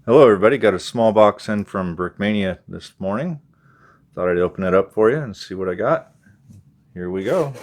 Hello everybody, got a small box in from Brickmania this morning. Thought I'd open it up for you and see what I got. Here we go.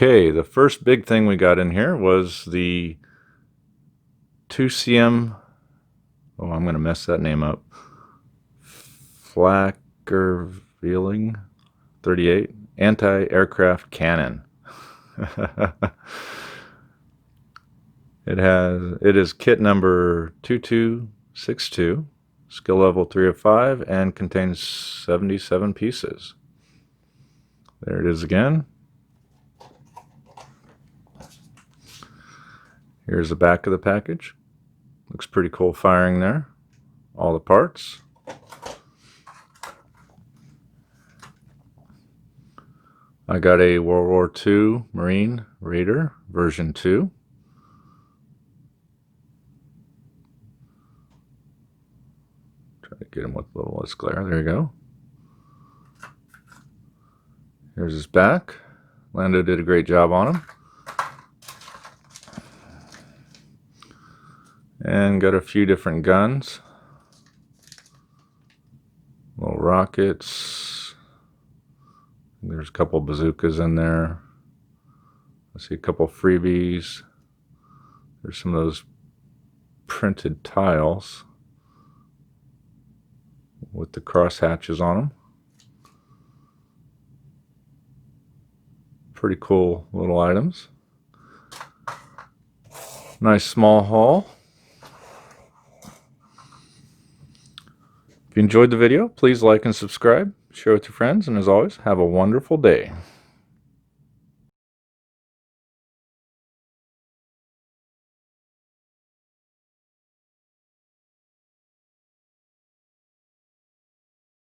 Okay, the first big thing we got in here was the 2Cm, oh I'm going to mess that name up, Flakvierling 38 anti-aircraft cannon. It is kit number 2262, skill level 3 of 5, and contains 77 pieces. There it is again. Here's the back of the package. Looks pretty cool firing there. All the parts. I got a World War II Marine Raider version 2. Try to get him with a little less glare. There you go. Here's his back. Lando did a great job on him. And got a few different guns. Little rockets. There's a couple bazookas in there. I see a couple freebies. There's some of those printed tiles with the cross hatches on them. Pretty cool little items. Nice small haul. If you enjoyed the video, please like and subscribe, share with your friends, and as always, have a wonderful day.